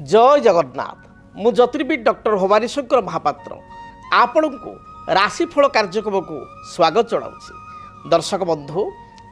जय जगन्नाथ मु ज्योतिर्विद डॉक्टर भवानी शंकर महापात्र आपण को राशिफल कार्यक्रम को स्वागत जनाऊँ। दर्शक बंधु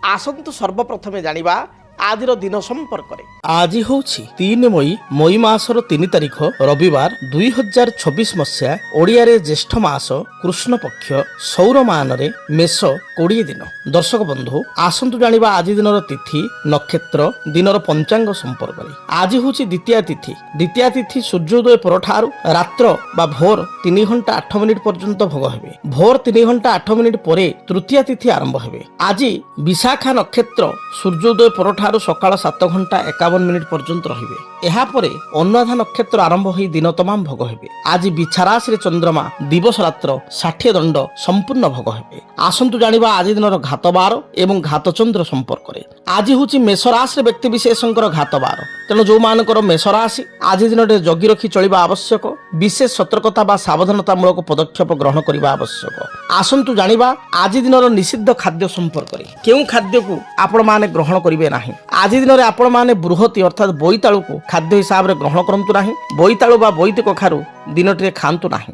आसतु सर्वप्रथमे जानिबा आजिर दिन संपर्क में। आज हूँ 3 मई मासर 3 तारिख रविवार 2026 मसीहा ओडिया ज्येष्ठ मास कृष्ण पक्ष सौर मान मेष 20 दिन। दर्शक बंधु आसतु जानिबा आज दिन तिथि नक्षत्र दिन पंचांग संपर्क में। आज हूँ द्वितीय तिथि। द्वितीय तिथि सूर्योदय परठारु रात्र बा भोर 3 घंटा 8 मिनिट पर्यंत भोग हेबे। भोर 3 घंटा 8 मिनिट परे तृतीय तिथि आरंभ हेबे। आज विशाखा नक्षत्र सूर्योदय परठारु सकाळ 7 घंटा 51 मिनिट पर्यंत रहिबे। एहा परे अनुराधा नक्षत्र आरंभ होई दिन तमाम भोग हेबे। आज बिछाराश रे चंद्रमा दिवस रात्र 60 दंड संपूर्ण भोग हेबे। आसंतु जानिबा आज दिनर घात बार एवं घात चंद्र संपर्क रे। आज होची मेष राशि व्यक्ति विशेषकर घात बार, तेणु जो मानकर मेष राशि आज दिन जगी रखी चलिबा आवश्यक। विशेष सतर्कता बा सावधानता मूलक पदक्षेप ग्रहण करिबा आवश्यक। आसंतु जानिबा आज दिनर निषिद्ध खाद्य संपर्क रे। केउ खाद्य को आपण माने ग्रहण करिवे नाही। आज दिन में आपण माने बृहति अर्थात बोईतालू को खाद्य हिसाब से ग्रहण करंतु नाही। बोईतालू बा बोईत कखारू दिनटे खांतु नाही।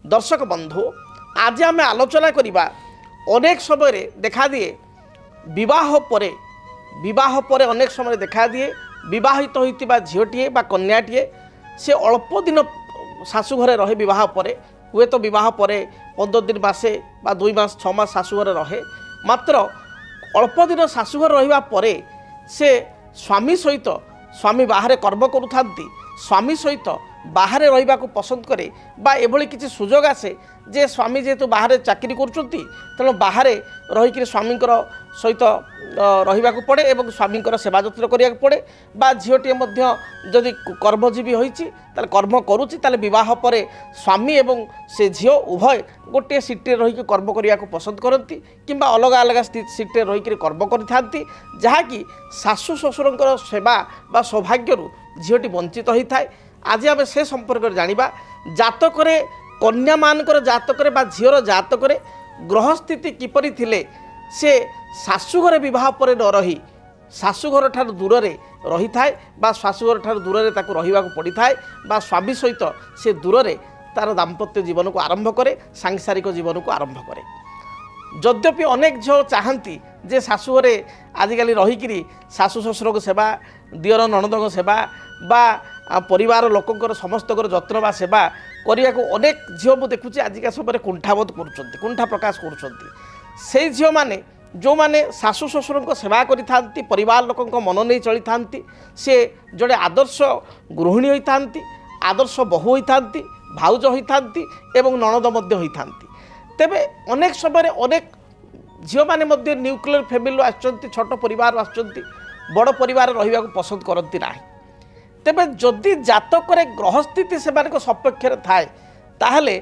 दर्शक बंधु आज आम आलोचना करिबा अनेक समय देखा दिए विवाह परे अनेक समय देखा दिए विवाहित होइतिबा झीओटीए बा कन्याटीए से अल्प दिन शाशु घरे रहे। विवाह परे हुए तो विवाह परे 15 दिन मासे बा 2 मास 6 मास शाशुघर रहे। मात्र अल्प दिन शाशुघर रहिबा परे से स्वामी सहित स्वामी बाहर कर्म करुथांती, स्वामी सहित बाहर रहिबा को पसंद करे बा एभली किछि सुजोग आसे जे स्वामी जेहेतु बाहर चाकरी करुचंती तेणु बाहर रहीकि स्वामींकर सहित रहिबा को पड़े एवं स्वामींकर सेवा जत्न करिया को पड़े। बा झीओटीए मध्य जदि कर्मजीवी होइछि ताले कर्म करुछि ताले विवाह परे स्वामी एवं से झीओ उभय गोटे सीटे रहीकि कर्म करिया को पसंद करती किंबा अलग अलग सीटे रहीकि कर्म करिथांती, जहाँकि शाशु ससुरंकर सेवा बा सौभाग्यरु झीओटी वंचित होइथाय। आज आम से संपर्क जानिबा जातक कन्या मानकर जातक बा झीओर जातक ग्रह स्थिति किपरि थिले से शाशुघर विवाह पर न रही शाशुघर ठार दूर रही थाए बा शाशुघर ठार दूर ताकू रहिबा को पड़ी थाए बा स्वामी सहित से दूर तार दाम्पत्य जीवन को आरंभ करे, सांसारिक जीवन को आरंभ करे। यद्यपि अनेक झील चाहती जे शाशुघर आजिकल रहीकि शाशु शशुर सेवा दियर नणद सेवा बा परिवार लोकंकर समस्तकर जत्न बा सेवा करिया को अनेक झील मु देखुची आजिका समय कुंठाबोध करुछंती, कुंठा प्रकाश करुछंती। से झील माने जो माने शाशु शशुर सेवा करिथांती, परिवार लोकंक मन नहीं चली थांती, से जड़े आदर्श गृहिणी होइथांती, आदर्श बहु होइथांती, भाउज होइथांती एवं नणद मध्य होइथांती। तेबे अनेक समय अनेक झील माने मध्य न्यूक्लियर फैमिली आछंती, छोट परिवार आछंती, बड़ परिवार रहिबा को पसंद करती नाही। तेबे जदि जातक ग्रह स्थिति से सपक्ष थाए ताहले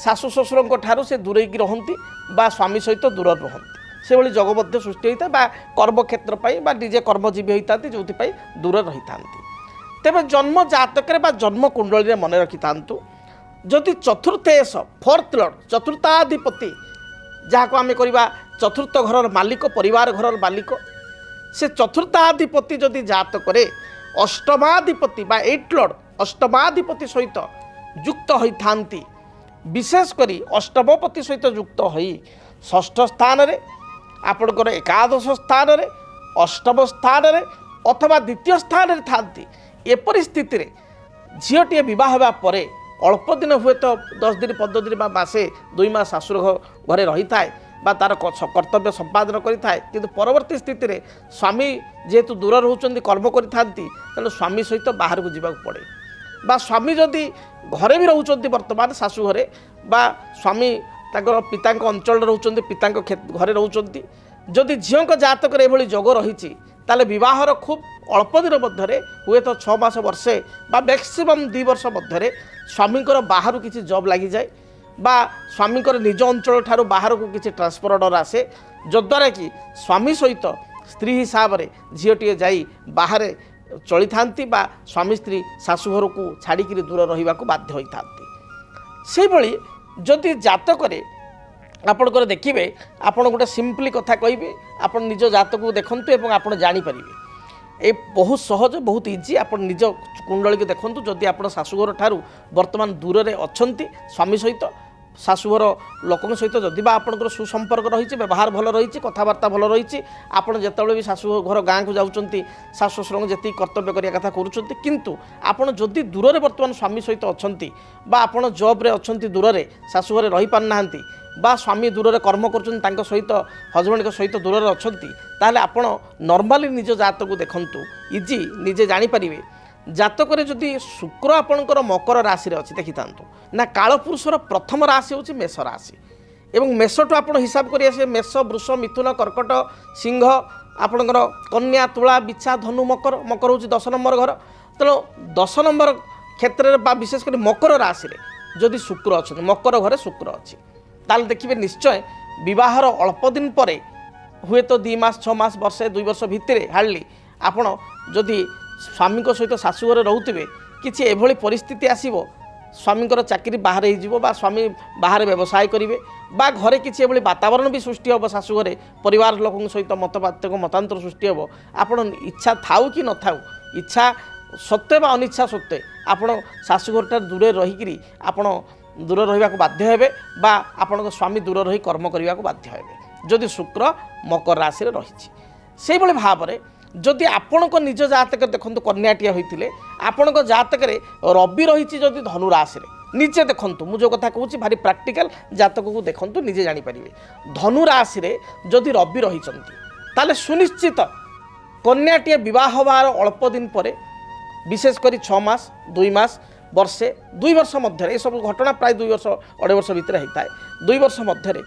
शाशु शशुर ठारू से दूरेकी रहती बा स्वामी सहित दूर रहती। से भली जग मध्य सृष्टि होता बा कर्म क्षेत्र पाई बा निजे कर्मजीवी होता जो दूर रही था। तेबे जन्म जातक बा जन्म कुंडली मन रखि थांतु जदि चतुर्थेश फोर्थ लॉर्ड चतुर्थाधिपति जहाँ को आम करवा चतुर्थ घर मालिक परिवार घर मालिक से चतुर्थाधिपति जदि जातक अष्टमाधिपति बा 8 लॉर्ड अष्टमाधिपति सहित युक्त होइथांती, विशेषकरी अष्टमपति सहित युक्त होई षष्ठ स्थान रे आपणकर एकादश स्थान रे अष्टम स्थान रे अथवा द्वितीय स्थान रे थांती। एपरि स्थिति रे झीओटीए विवाह होगा परे अल्प दिन हुए तो 10 दिन 15 दिन बा मासे 2 मास शाशुर घरे रही थाए बा तार कर्तव्य संपादन करिथाए, किंतु परवर्ती स्थिति रे स्वामी जेहेतु दूर रहउचंदी कर्म करिथांती तेणु स्वामी सहित बाहर को जीवा पड़े बा स्वामी जदि घरे भी रहउचंदी वर्तमान शाशु घरे बा स्वामी ताकर पितांक अंचल रहउचंदी पितांक घरे रहउचंदी जदि झीओंक जातक एभली जोग रही ताले विवाहर खूब अल्प दिन मध्य हुए तो 6 मास वर्षे बा मैक्सिमम 2 वर्ष मध्य स्वामींकर बाहर किसी जॉब लगी जाए बा स्वामींकर निज अंचल ठारू बाहर को किसी ट्रांसफर ऑर्डर आसे जद्वारा कि स्वामी सहित स्त्री हिसाब से झीओटीए जाई बाहर चली थांती बा स्वामी स्त्री शाशुघर को छाड़िकी दूर रहिबा को बाध्य होई थांती। से भली जदि जातक ଆପଣଙ୍କର ଦେଖିବେ ଆପଣ ଗୋଟେ ସିମ୍ପଲି କଥା କହିବେ ଆପଣ ନିଜ ଜାତକକୁ ଦେଖନ୍ତୁ ଏବଂ ଆପଣ ଜାଣିପାରିବେ ଏ ବହୁତ ସହଜ ବହୁତ ଇଜି ଆପଣ ନିଜ କୁଣ୍ଡଳୀକୁ ଦେଖନ୍ତୁ ଯଦି ଆପଣ ଶାଶୁଘର ଠାରୁ ବର୍ତ୍ତମାନ ଦୂରରେ ଅଛନ୍ତି ସ୍ୱାମୀ ସହିତ ଶାଶୁଘର ଲୋକଙ୍କ ସହିତ ଯଦି ବା ଆପଣଙ୍କର ସୁସମ୍ପର୍କ ରହିଛି ବ୍ୟବହାର ଭଲ ରହିଛି କଥାବାର୍ତ୍ତା ଭଲ ରହିଛି ଆପଣ ଯେତେବେଳେ ବି ଶାଶୁଘର ଗାଁକୁ ଯାଉଛନ୍ତି ଶାଶୁ ଶ୍ୱଶୁରଙ୍କୁ ଯେତିକି କର୍ତ୍ତବ୍ୟ କରିବା କଥା କରୁଛନ୍ତି କିନ୍ତୁ ଆପଣ ଯଦି ଦୂରରେ ବର୍ତ୍ତମାନ ସ୍ୱାମୀ ସହିତ ଅଛନ୍ତି ବା ଆପଣ ଜବ୍ରେ ଅଛନ୍ତି ଦୂରରେ ଶାଶୁଘରେ ରହିପାରୁନାହାନ୍ତି ବା ସ୍ୱାମୀ ଦୂରରେ କର୍ମ କରୁଛନ୍ତି ତାଙ୍କ ସହିତ ହଜବେଣ୍ଡଙ୍କ ସହିତ ଦୂରରେ ଅଛନ୍ତି ତାହେଲେ ଆପଣ ନର୍ମାଲି ନିଜ ଜାତକକୁ ଦେଖନ୍ତୁ ଇଜି ନିଜେ ଜାଣିପାରିବେ ଜାତକରେ ଯଦି ଶୁକ୍ର ଆପଣଙ୍କର ମକର ରାଶିରେ ଅଛି ଦେଖିଥାନ୍ତୁ ନା କାଳପୁରୁଷର ପ୍ରଥମ ରାଶି ହେଉଛି ମେଷ ରାଶି ଏବଂ ମେଷଠୁ ଆପଣ ହିସାବ କରି ଆସିବେ ମେଷ ବୃଷ ମିଥୁନ କର୍କଟ ସିଂହ ଆପଣଙ୍କର କନ୍ୟା ତୁଳା ବିଛା ଧନୁ ମକର ମକର ହେଉଛି 10 ନମ୍ବର ଘର ତେଣୁ 10 ନମ୍ବର କ୍ଷେତ୍ରରେ ବା ବିଶେଷ କରି ମକର ରାଶିରେ ଯଦି ଶୁକ୍ର ଅଛନ୍ତି ମକର ଘରେ ଶୁକ୍ର ଅଛି ତାହେଲେ ଦେଖିବେ ନିଶ୍ଚୟ ବିବାହର ଅଳ୍ପ ଦିନ ପରେ ହୁଏତ 2 ମାସ 6 ମାସ ବର୍ଷେ 2 ବର୍ଷ ଭିତରେ ହାର୍ଡଲି ଆପଣ ଯଦି ସ୍ୱାମୀଙ୍କ ସହିତ ଶାଶୁଘରେ ରହୁଥିବେ କିଛି ଏଭଳି ପରିସ୍ଥିତି ଆସିବ ସ୍ୱାମୀଙ୍କର ଚାକିରି ବାହାରେ ହେଇଯିବ ବା ସ୍ୱାମୀ ବାହାରେ ବ୍ୟବସାୟ କରିବେ ବା ଘରେ କିଛି ଏଭଳି ବାତାବରଣ ବି ସୃଷ୍ଟି ହେବ ଶାଶୁଘରେ ପରିବାର ଲୋକଙ୍କ ସହିତ ମତାନ୍ତର ସୃଷ୍ଟି ହେବ ଆପଣ ଇଚ୍ଛା ଥାଉ କି ନଥାଉ ଇଚ୍ଛା ସତ୍ତ୍ୱେ ବା ଅନିଚ୍ଛା ସତ୍ତ୍ୱେ ଆପଣ ଶାଶୁଘରଠାରୁ ଦୂରରେ ରହିକିରି ଆପଣ ଦୂର ରହିବାକୁ ବାଧ୍ୟ ହେବେ ବା ଆପଣଙ୍କ ସ୍ୱାମୀ ଦୂର ରହି କର୍ମ କରିବାକୁ ବାଧ୍ୟ ହେବେ ଯଦି ଶୁକ୍ର ମକର ରାଶିରେ ରହିଛି ସେଇଭଳି ଭାବରେ ଯଦି ଆପଣଙ୍କ ନିଜ ଜାତକରେ ଦେଖନ୍ତୁ କନ୍ୟାଟିଏ ହୋଇଥିଲେ ଆପଣଙ୍କ ଜାତକରେ ରବି ରହିଛି ଯଦି ଧନୁ ରାଶିରେ ନିଜେ ଦେଖନ୍ତୁ ମୁଁ ଯେଉଁ କଥା କହୁଛି ଭାରି ପ୍ରାକ୍ଟିକାଲ ଜାତକକୁ ଦେଖନ୍ତୁ ନିଜେ ଜାଣିପାରିବେ ଧନୁ ରାଶିରେ ଯଦି ରବି ରହିଛନ୍ତି ତାହେଲେ ସୁନିଶ୍ଚିତ କନ୍ୟାଟିଏ ବିବାହ ହେବାର ଅଳ୍ପ ଦିନ ପରେ ବିଶେଷ କରି 6 ମାସ 2 ମାସ ବର୍ଷେ 2 ବର୍ଷ ମଧ୍ୟରେ ଏସବୁ ଘଟଣା ପ୍ରାୟ 2 ବର୍ଷ 2.5 ବର୍ଷ ଭିତରେ ହେଇଥାଏ 2 ବର୍ଷ ମଧ୍ୟରେ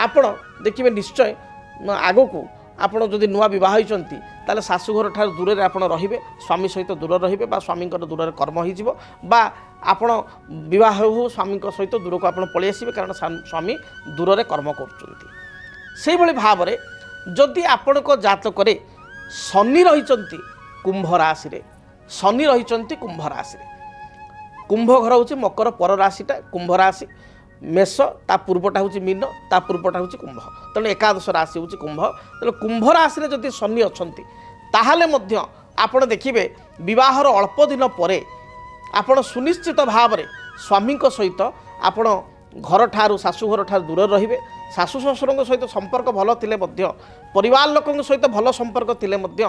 ଆପଣ ଦେଖିବେ ନିଶ୍ଚୟ ଆଗକୁ ଆପଣ ଯଦି ନୂଆ ବିବାହ ହୋଇଛନ୍ତି ତାହେଲେ ଶାଶୁଘର ଠାରୁ ଦୂରରେ ଆପଣ ରହିବେ ସ୍ୱାମୀ ସହିତ ଦୂର ରହିବେ ବା ସ୍ୱାମୀଙ୍କର ଦୂରରେ କର୍ମ ହୋଇଯିବ ବା ଆପଣ ବିବାହ ହେଉ ସ୍ୱାମୀଙ୍କ ସହିତ ଦୂରକୁ ଆପଣ ପଳେଇ ଆସିବେ କାରଣ ସ୍ୱାମୀ ଦୂରରେ କର୍ମ କରୁଛନ୍ତି ସେଇଭଳି ଭାବରେ ଯଦି ଆପଣଙ୍କ ଜାତକରେ ଶନି ରହିଛନ୍ତି କୁମ୍ଭ ରାଶିରେ ଶନି ରହିଛନ୍ତି କୁମ୍ଭ ରାଶିରେ କୁମ୍ଭ ଘର ହେଉଛି ମକର ପର ରାଶିଟା କୁମ୍ଭ ରାଶି ମେଷ ତା ପୂର୍ବଟା ହେଉଛି ମୀନ ତା ପୂର୍ବଟା ହେଉଛି କୁମ୍ଭ ତେଣୁ ଏକାଦଶ ରାଶି ହେଉଛି କୁମ୍ଭ ତେଣୁ କୁମ୍ଭ ରାଶିରେ ଯଦି ଶନି ଅଛନ୍ତି ତାହେଲେ ମଧ୍ୟ ଆପଣ ଦେଖିବେ ବିବାହର ଅଳ୍ପ ଦିନ ପରେ ଆପଣ ସୁନିଶ୍ଚିତ ଭାବରେ ସ୍ୱାମୀଙ୍କ ସହିତ ଆପଣ ଘରଠାରୁ ଶାଶୁଘର ଠାରୁ ଦୂରରେ ରହିବେ ଶାଶୁ ଶ୍ୱଶୁରଙ୍କ ସହିତ ସମ୍ପର୍କ ଭଲ ଥିଲେ ମଧ୍ୟ ପରିବାର ଲୋକଙ୍କ ସହିତ ଭଲ ସମ୍ପର୍କ ଥିଲେ ମଧ୍ୟ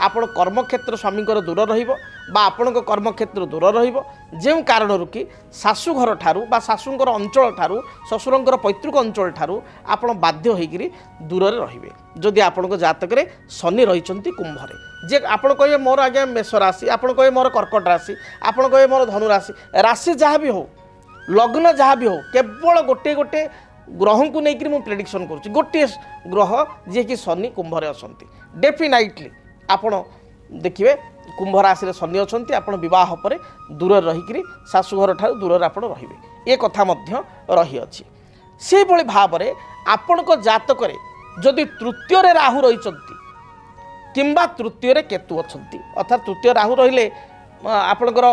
ଆପଣ କର୍ମକ୍ଷେତ୍ର ସ୍ୱାମୀଙ୍କର ଦୂର ରହିବ ବା ଆପଣଙ୍କ କର୍ମକ୍ଷେତ୍ର ଦୂର ରହିବ ଯେଉଁ କାରଣରୁ କି ଶାଶୁଘର ଠାରୁ ବା ଶାଶୁଙ୍କର ଅଞ୍ଚଳ ଠାରୁ ଶ୍ୱଶୁରଙ୍କର ପୈତୃକ ଅଞ୍ଚଳ ଠାରୁ ଆପଣ ବାଧ୍ୟ ହୋଇକରି ଦୂରରେ ରହିବେ ଯଦି ଆପଣଙ୍କ ଜାତକରେ ଶନି ରହିଛନ୍ତି କୁମ୍ଭରେ ଯେ ଆପଣ କହିବେ ମୋର ଆଜ୍ଞା ମେଷ ରାଶି ଆପଣ କହିବେ ମୋର କର୍କଟ ରାଶି ଆପଣ କହିବେ ମୋର ଧନୁ ରାଶି ରାଶି ଯାହା ବି ହେଉ ଲଗ୍ନ ଯାହା ବି ହେଉ କେବଳ ଗୋଟିଏ ଗ୍ରହଙ୍କୁ ନେଇକରି ମୁଁ ପ୍ରେଡିକ୍ସନ୍ କରୁଛି ଗୋଟିଏ ଗ୍ରହ ଯିଏକି ଶନି କୁମ୍ଭରେ ଅଛନ୍ତି ଡେଫିନାଇଟଲି ଆପଣ ଦେଖିବେ କୁମ୍ଭ ରାଶିରେ ଶନି ଅଛନ୍ତି ଆପଣ ବିବାହ ପରେ ଦୂରରେ ରହିକରି ଶାଶୁଘର ଠାରୁ ଦୂରରେ ଆପଣ ରହିବେ ଏ କଥା ମଧ୍ୟ ରହିଅଛି ସେହିଭଳି ଭାବରେ ଆପଣଙ୍କ ଜାତକରେ ଯଦି ତୃତୀୟରେ ରାହୁ ରହିଛନ୍ତି କିମ୍ବା ତୃତୀୟରେ କେତୁ ଅଛନ୍ତି ଅର୍ଥାତ୍ ତୃତୀୟ ରାହୁ ରହିଲେ ଆପଣଙ୍କର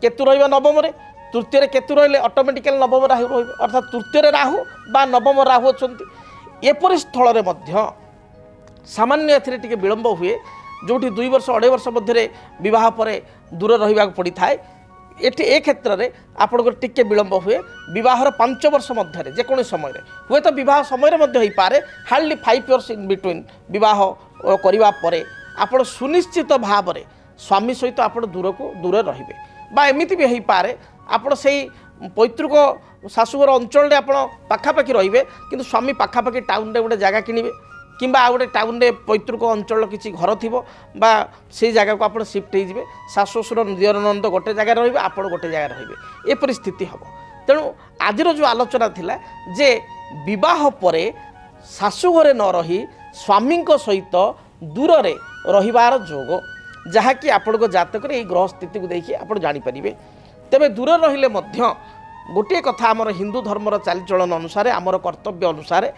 କେତୁ ରହିବ ନବମରେ ତୃତୀୟରେ କେତୁ ରହିଲେ ଅଟୋମେଟିକାଲି ନବମ ରାହୁ ରହିବ ଅର୍ଥାତ୍ ତୃତୀୟରେ ରାହୁ ବା ନବମ ରାହୁ ଅଛନ୍ତି ଏପରି ସ୍ଥଳରେ ମଧ୍ୟ ସାମାନ୍ୟ ଏଥିରେ ଟିକେ ବିଳମ୍ବ ହୁଏ ଯେଉଁଠି 2 ବର୍ଷ 2.5 ବର୍ଷ ମଧ୍ୟରେ ବିବାହ ପରେ ଦୂର ରହିବାକୁ ପଡ଼ିଥାଏ ଏଠି ଏ କ୍ଷେତ୍ରରେ ଆପଣଙ୍କର ଟିକେ ବିଳମ୍ବ ହୁଏ ବିବାହର 5 ବର୍ଷ ମଧ୍ୟରେ ଯେକୌଣସି ସମୟରେ ହୁଏତ ବିବାହ ସମୟରେ ମଧ୍ୟ ହୋଇପାରେ ହାର୍ଡଲି 5 ଇୟର୍ସ ଇନ୍ ବିଟୁଇନ୍ ବିବାହ କରିବା ପରେ ଆପଣ ସୁନିଶ୍ଚିତ ଭାବରେ ସ୍ୱାମୀ ସହିତ ଆପଣ ଦୂରରେ ରହିବେ ବା ଏମିତି ବି ହୋଇପାରେ ଆପଣ ସେଇ ପୈତୃକ ଶାଶୁଘର ଅଞ୍ଚଳରେ ଆପଣ ପାଖାପାଖି ରହିବେ କିନ୍ତୁ ସ୍ୱାମୀ ପାଖାପାଖି ଟାଉନରେ ଗୋଟେ ଜାଗା କିଣିବେ କିମ୍ବା ଆଉ ଗୋଟେ ଟାଉନରେ ପୈତୃକ ଅଞ୍ଚଳର କିଛି ଘର ଥିବ ବା ସେଇ ଜାଗାକୁ ଆପଣ ସିଫ୍ଟ ହେଇଯିବେ ଶାଶୁ ଶ୍ୱଶୁର ଦିଅର ନଣନ୍ଦ ଗୋଟେ ଜାଗାରେ ରହିବେ ଆପଣ ଗୋଟେ ଜାଗାରେ ରହିବେ ଏପରି ସ୍ଥିତି ହେବ ତେଣୁ ଆଜିର ଯେଉଁ ଆଲୋଚନା ଥିଲା ଯେ ବିବାହ ପରେ ଶାଶୁଘରେ ନ ରହି ସ୍ୱାମୀଙ୍କ ସହିତ ଦୂରରେ ରହିବାର ଯୋଗ ଯାହାକି ଆପଣଙ୍କ ଜାତକରେ ଏଇ ଗ୍ରହ ସ୍ଥିତିକୁ ଦେଖି ଆପଣ ଜାଣିପାରିବେ ତେବେ ଦୂର ରହିଲେ ମଧ୍ୟ ଗୋଟିଏ କଥା ଆମର ହିନ୍ଦୁ ଧର୍ମର ଚାଲିଚଳନ ଅନୁସାରେ ଆମର କର୍ତ୍ତବ୍ୟ ଅନୁସାରେ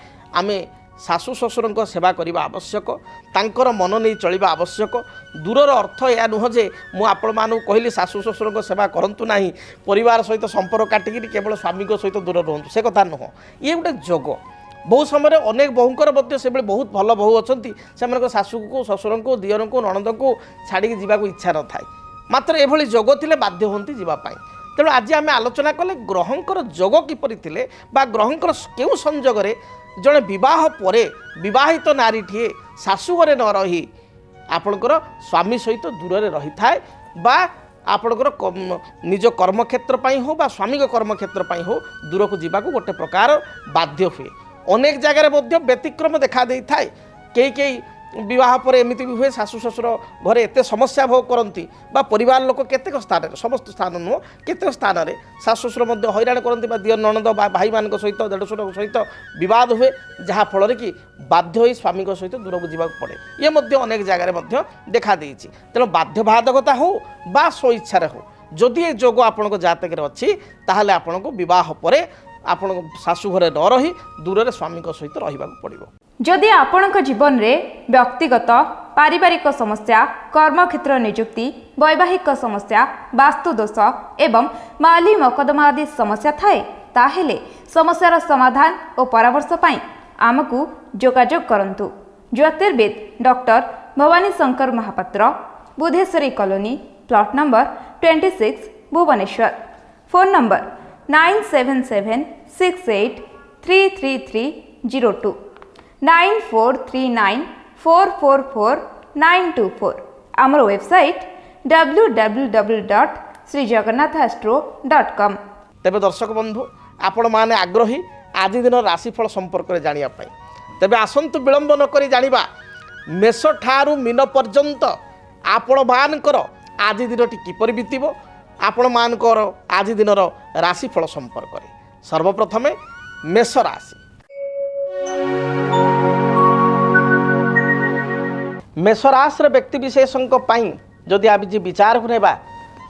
ଆମେ ଶାଶୁ ଶ୍ୱଶୁରଙ୍କ ସେବା କରିବା ଆବଶ୍ୟକ ତାଙ୍କର ମନ ନେଇ ଚଳିବା ଆବଶ୍ୟକ ଦୂରର ଅର୍ଥ ଏହା ନୁହଁ ଯେ ମୁଁ ଆପଣମାନଙ୍କୁ କହିଲି ଶାଶୁ ଶ୍ୱଶୁରଙ୍କ ସେବା କରନ୍ତୁ ନାହିଁ ପରିବାର ସହିତ ସମ୍ପର୍କ କାଟିକିରି କେବଳ ସ୍ୱାମୀଙ୍କ ସହିତ ଦୂର ରୁହନ୍ତୁ ସେ କଥା ନୁହଁ ଇଏ ଗୋଟେ ଯୋଗ बहु समय अनेक बहुंकर से बहुत भल बहु अच्छा से शाशु को शशुर को दियर को नणद को छाड़ी जावाक इच्छा न थाए मात्र एभली जोग थे बाध्य होती जावाई। तेणु आज आम आलोचना कले ग्रहंकर जोग किपरि थिले बा ग्रहंकर केउ संजोगरे जड़े विवाह परे विवाहित नारीटीए शाशु घरे न रही आपणकर स्वामी सहित दूर रही थाए बा आपणकर निज कर्मक्षेत्र हो बा स्वामी कर्मक्षेत्र हो दूर को जीवाक गोटे प्रकार बाध्य हुए। अनेक जगार व्यतिक्रम देखा दे थाए कई विवाह पर एमती भी हुए शाशु शशुर घरे एत समस्या भोग करती बा परिवार लोक केतेक स्थान समस्त स्थान नुह केतेक स्थान में शाशु शशुर हैरान करती दियर नणद भाई मान सहित देढ़शुर सहित विवाद हुए जहाँफल कि बाध्य हो स्वामी सहित दूर को जावाक पड़े। ये अनेक जगार देखा देती। तेणु बाध्यबाधकता हो बा स्वइच्छार हो जदि ये जोग आपण जातक अच्छी ताहले आपण को विवाह पर आपण शाशु घरे न रही दूर स्वामी सहित रहा पड़ो। जदि आपणक जीवन रे व्यक्तिगत पारिवारिक समस्या कर्मक्षेत्र नियुक्ति वैवाहिक समस्या वास्तु दोष एवं माली मकदमा आदि समस्या थाए ताहेले समस्यार समाधान और परामर्श पाई आमकु जोगाजोग करंतु। ज्योतिर्विद doctor Bhabani Shankar Mahapatra, Budheswari colony, plot number 26, Bhubaneswar. Phone number 9776833302 9439444924। आमर वेबसाइट www.srijagannathastro.com। तेबे दर्शक बंधु आपण माने आग्रही आज दिन राशिफल संपर्क में जानिया पाई तेबे आसंतु विलंब न करी जानिबा मेष ठारू मीन पर्यंत आपण मानकर आज दिनटी किपरि बीतिबो आपण मानकर आज दिनर राशिफल संपर्क में। सर्वप्रथमे मेष राशि। मेष राशि व्यक्ति विशेषों जदि आज विचार होनेबा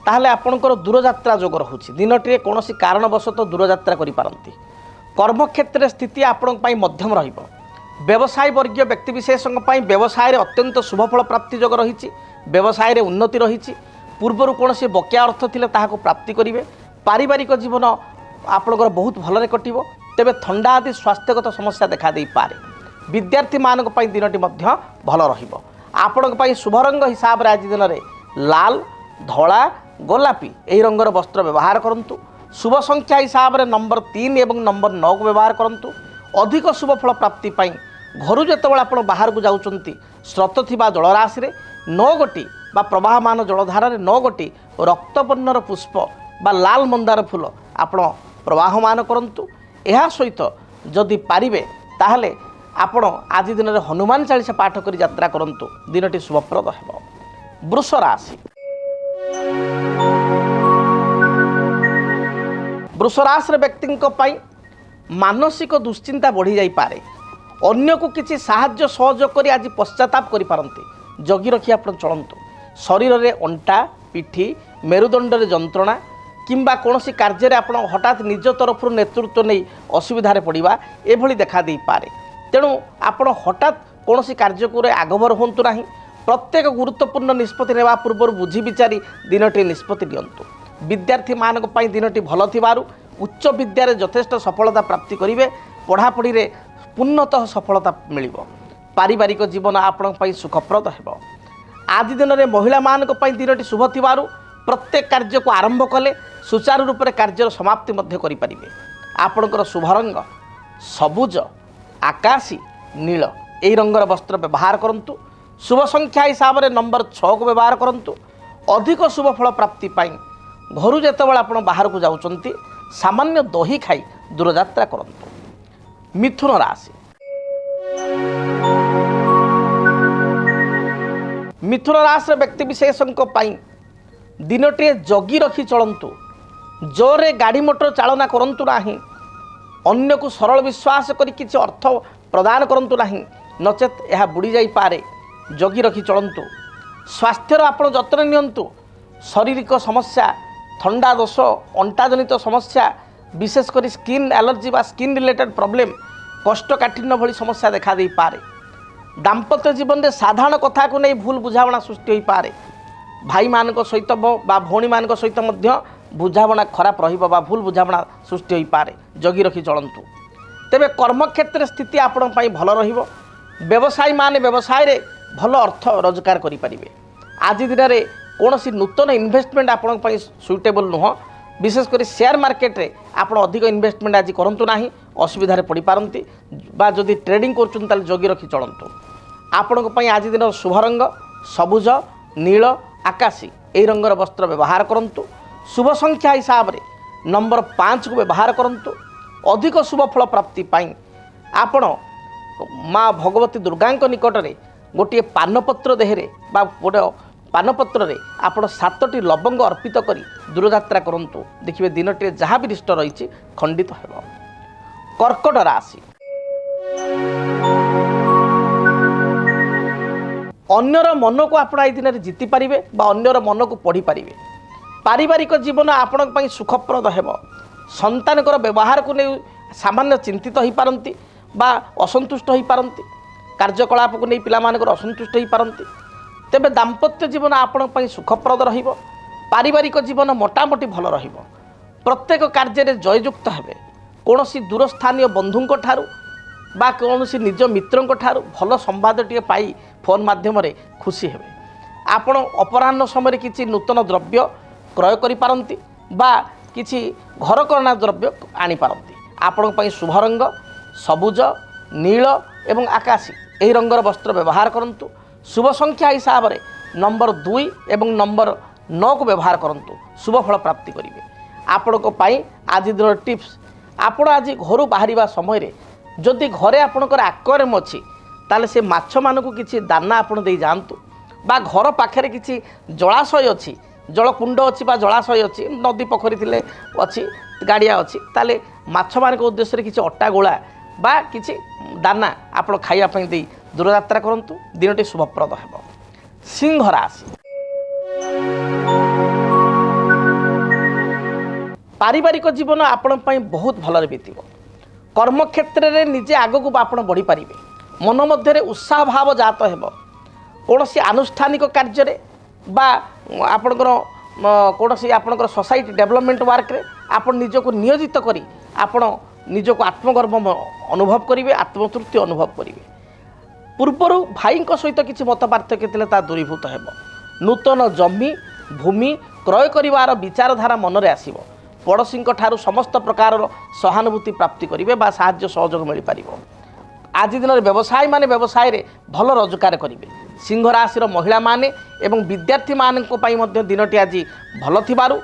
ताहले आपणकर दूरयात्रा जोग रहुछि। दिनटी कौन कारणवशतः दूरयात्रा करिपारंती। कर्मक्षेत्र स्थिति आपण मध्यम रहिबो। व्यवसाय वर्गीय व्यक्ति विशेषों व्यवसाय अत्यंत शुभफल प्राप्ति जोग रही। व्यवसाय उन्नति रही। पूर्वर कौन बकिया अर्थ थिले ताहाको प्राप्ति करिवे। पारिवारिक जीवन आपणकर बहुत भलरे कटिबो। तेबे थंडा आदि स्वास्थ्यगत समस्या देखा दे पारे। विद्यार्थी मानक पई दिनटी मध्य भल रहिबो। आपणक पई शुभ रंग हिसाब रे आज दिन रे लाल धला गोलापी एही रंगर वस्त्र व्यवहार करंतु। शुभ संख्या हिसाब रे नंबर 3 एवं नंबर 9 को व्यवहार करंतु। अधिक शुभ फल प्राप्ति पाई घर जेतेबेले आपण बाहर को जाउचंती स्रोत थिबा जलराशि रे 9 गोटी बा प्रवाहमान जलधारा रे 9 गोटी रक्तवर्णर पुष्प बा लाल मंदार फूल आपण प्रवाहमान करंतु। एहा सहित जदि पारिबे ताहले आपण आज दिन रे हनुमान चालीसा पाठ करी यात्रा करंतु। दिनटी शुभप्रद हेबो। वृष राशि। वृष राशि व्यक्ति मानसिक दुश्चिंता बढ़ी जाई पारे। अन्य को किसी साहाय्य सहयोग करी आज पश्चाताप करि पारंती। जगी रखी आपण चलंतु। शरीर रे अंटा पिठी मेरुदंड रे जंत्रणा किंबा कौनसी कार्य आपण हठात निज तरफ नेतृत्व नहीं असुविधार पड़वा एभली देखा दे पारे। तेणु आपण हठात कौनसी कार्य को आगभर होंतु नहीं। प्रत्येक गुरुत्वपूर्ण निष्पत्ति नेवा पूर्व बुझी विचारी दिनटी निष्पत्ति दियंतु। विद्यार्थी मानक पई दिनटी भल थिबारु उच्च विद्यारे यथेष्ट सफलता प्राप्ति करिवे। पढ़ापढ़ी रे पूर्णतः सफलता मिलिबो। पारिवारिक जीवन आपण पई सुखप्रद हेबो। आज दिन में महिला मानक पई दिनटी शुभ थिबारु प्रत्येक कार्य को आरंभ कले सुचारू रूप से कार्य समाप्ति मध्य करि परिबे। आपणकर शुभ रंग सबुज आकाशी नील एही रंगर वस्त्र व्यवहार करंतु। शुभ संख्या हिसाब से नंबर 6 को व्यवहार करंतु। अधिक शुभ फल प्राप्ति पाई घर जेतेबेले आपण बाहर को जाउचंती सामान्य दही खाई दूरयात्रा करंतु। मिथुन राशि। मिथुन राशि व्यक्ति विशेषों दिनटी जगी रखी चलंतु। जोरे गाड़ी मोटर चालना करंतु नाही। अन्य को सरल विश्वास करी किछि अर्थ प्रदान करंतु नाही नचेत यह बुड़ी जाई पारे। जगी रखी चलंतु। स्वास्थ्यर आपण जतन नियंतु। शारीरिक समस्या थंडा दोष अंटा जनित समस्या विशेषकर स्किन एलर्जी बा स्किन रिलेटेड प्रॉब्लम कोष्ठकाठिन्य भली समस्या देखा दे पारे। दाम्पत्य जीवन में साधारण कथा को नहीं भूल बुझावना सृष्टि हो पारे। भाई मान सहित बा भौणी मान सहित बुझावना खराब रहिबो बा भूल बुझावना सृष्टि हो पारे। जगी रखी चलंतु। ତେବେ କର୍ମକ୍ଷେତ୍ରରେ ସ୍ଥିତି ଆପଣଙ୍କ ପାଇଁ ଭଲ ରହିବ। ବ୍ୟବସାୟୀମାନେ ବ୍ୟବସାୟରେ ଭଲ ଅର୍ଥ ରୋଜଗାର କରିପାରିବେ। ଆଜି ଦିନରେ କୌଣସି ନୂତନ ଇନଭେଷ୍ଟମେଣ୍ଟ ଆପଣଙ୍କ ପାଇଁ ସୁଇଟେବଲ୍ ନୁହଁ। ବିଶେଷ କରି ସେୟାର ମାର୍କେଟରେ ଆପଣ ଅଧିକ ଇନଭେଷ୍ଟମେଣ୍ଟ ଆଜି କରନ୍ତୁ ନାହିଁ, ଅସୁବିଧାରେ ପଡ଼ିପାରନ୍ତି। ବା ଯଦି ଟ୍ରେଡିଂ କରୁଛନ୍ତି ତାହେଲେ ଜଗି ରଖି ଚଳନ୍ତୁ। ଆପଣଙ୍କ ପାଇଁ ଆଜି ଦିନର ଶୁଭ ରଙ୍ଗ ସବୁଜ, ନୀଳ, ଆକାଶୀ ଏହି ରଙ୍ଗର ବସ୍ତ୍ର ବ୍ୟବହାର କରନ୍ତୁ। ଶୁଭ ସଂଖ୍ୟା ହିସାବରେ ନମ୍ବର 5କୁ ବ୍ୟବହାର କରନ୍ତୁ। ଅଧିକ ଶୁଭ ଫଳ ପ୍ରାପ୍ତି ପାଇଁ ଆପଣ ମା ଭଗବତୀ ଦୁର୍ଗାଙ୍କ ନିକଟରେ ଗୋଟିଏ ପାନପତ୍ର ଦେହରେ ବା ଗୋଟେ ପାନପତ୍ରରେ ଆପଣ 7ଟି ଲବଙ୍ଗ ଅର୍ପିତ କରି ଦୂରଯାତ୍ରା କରନ୍ତୁ। ଦେଖିବେ ଦିନଟିରେ ଯାହା ବି ରିଷ୍ଟ ରହିଛି ଖଣ୍ଡିତ ହେବ। କର୍କଟ ରାଶି, ଅନ୍ୟର ମନକୁ ଆପଣ ଏଇ ଦିନରେ ଜିତିପାରିବେ ବା ଅନ୍ୟର ମନକୁ ପଢ଼ିପାରିବେ। ପାରିବାରିକ ଜୀବନ ଆପଣଙ୍କ ପାଇଁ ସୁଖପ୍ରଦ ହେବ। ସନ୍ତାନଙ୍କର ବ୍ୟବହାରକୁ ନେଇ ସାମାନ୍ୟ ଚିନ୍ତିତ ହୋଇପାରନ୍ତି ବା ଅସନ୍ତୁଷ୍ଟ ହୋଇପାରନ୍ତି। କାର୍ଯ୍ୟକଳାପକୁ ନେଇ ପିଲାମାନଙ୍କର ଅସନ୍ତୁଷ୍ଟ ହୋଇପାରନ୍ତି। ତେବେ ଦାମ୍ପତ୍ୟ ଜୀବନ ଆପଣଙ୍କ ପାଇଁ ସୁଖପ୍ରଦ ରହିବ। ପାରିବାରିକ ଜୀବନ ମୋଟାମୋଟି ଭଲ ରହିବ। ପ୍ରତ୍ୟେକ କାର୍ଯ୍ୟରେ ଜୟଯୁକ୍ତ ହେବେ। କୌଣସି ଦୂରସ୍ଥାନୀୟ ବନ୍ଧୁଙ୍କ ଠାରୁ ବା କୌଣସି ନିଜ ମିତ୍ରଙ୍କ ଠାରୁ ଭଲ ସମ୍ବାଦଟିଏ ପାଇ ଫୋନ୍ ମାଧ୍ୟମରେ ଖୁସି ହେବେ। ଆପଣ ଅପରାହ୍ନ ସମୟରେ କିଛି ନୂତନ ଦ୍ରବ୍ୟ କ୍ରୟ କରିପାରନ୍ତି ବା କିଛି ଘରକରଣା ଦ୍ରବ୍ୟ ଆଣିପାରନ୍ତି। ଆପଣଙ୍କ ପାଇଁ ଶୁଭ ରଙ୍ଗ ସବୁଜ, ନୀଳ ଏବଂ ଆକାଶୀ ଏହି ରଙ୍ଗର ବସ୍ତ୍ର ବ୍ୟବହାର କରନ୍ତୁ। ଶୁଭ ସଂଖ୍ୟା ହିସାବରେ ନମ୍ବର 2 ଏବଂ ନମ୍ବର 9କୁ ବ୍ୟବହାର କରନ୍ତୁ। ଶୁଭ ଫଳ ପ୍ରାପ୍ତି କରିବେ। ଆପଣଙ୍କ ପାଇଁ ଆଜି ଦିନର ଟିପ୍ସ, ଆପଣ ଆଜି ଘରୁ ବାହାରିବା ସମୟରେ ଯଦି ଘରେ ଆପଣଙ୍କର ଆକ୍ୱାରିୟମ୍ ଅଛି ତାହେଲେ ସେ ମାଛମାନଙ୍କୁ କିଛି ଦାନା ଆପଣ ଦେଇ ଯାଆନ୍ତୁ। ବା ଘର ପାଖରେ କିଛି ଜଳାଶୟ ଅଛି, ଜଳକୁଣ୍ଡ ଅଛି ବା ଜଳାଶୟ ଅଛି, ନଦୀ ପୋଖରୀ ଥିଲେ ଅଛି, ଗାଡ଼ିଆ ଅଛି, ତାହେଲେ ମାଛମାନଙ୍କ ଉଦ୍ଦେଶ୍ୟରେ କିଛି ଅଟା ଗୋଳା ବା କିଛି ଦାନା ଆପଣ ଖାଇବା ପାଇଁ ଦେଇ ଦୂରଯାତ୍ରା କରନ୍ତୁ। ଦିନଟି ଶୁଭପ୍ରଦ ହେବ। ସିଂହ ରାଶି, ପାରିବାରିକ ଜୀବନ ଆପଣଙ୍କ ପାଇଁ ବହୁତ ଭଲରେ ବିତିବ। କର୍ମକ୍ଷେତ୍ରରେ ନିଜେ ଆଗକୁ ଆପଣ ବଢ଼ିପାରିବେ। ମନ ମଧ୍ୟରେ ଉତ୍ସାହ ଭାବ ଜାତ ହେବ। କୌଣସି ଆନୁଷ୍ଠାନିକ କାର୍ଯ୍ୟରେ ବା ଆପଣଙ୍କର କୌଣସି ଆପଣଙ୍କର ସୋସାଇଟି ଡେଭଲପମେଣ୍ଟ ୱାର୍କରେ ଆପଣ ନିଜକୁ ନିୟୋଜିତ କରି ଆପଣ ନିଜକୁ ଆତ୍ମଗର୍ବ ଅନୁଭବ କରିବେ, ଆତ୍ମତୃପ୍ତି ଅନୁଭବ କରିବେ। ପୂର୍ବରୁ ଭାଇଙ୍କ ସହିତ କିଛି ମତ ପାର୍ଥକ୍ୟ ଥିଲେ ତାହା ଦୂରୀଭୂତ ହେବ। ନୂତନ ଜମି ଭୂମି କ୍ରୟ କରିବାର ବିଚାରଧାରା ମନରେ ଆସିବ। ପଡ଼ୋଶୀଙ୍କ ଠାରୁ ସମସ୍ତ ପ୍ରକାରର ସହାନୁଭୂତି ପ୍ରାପ୍ତି କରିବେ ବା ସାହାଯ୍ୟ ସହଯୋଗ ମିଳିପାରିବ। ଆଜି ଦିନରେ ବ୍ୟବସାୟୀମାନେ ବ୍ୟବସାୟରେ ଭଲ ରୋଜଗାର କରିବେ। ସିଂହ ରାଶିର ମହିଳାମାନେ ଏବଂ ବିଦ୍ୟାର୍ଥୀମାନଙ୍କ ପାଇଁ ମଧ୍ୟ ଦିନଟି ଆଜି ଭଲ ଥିବାରୁ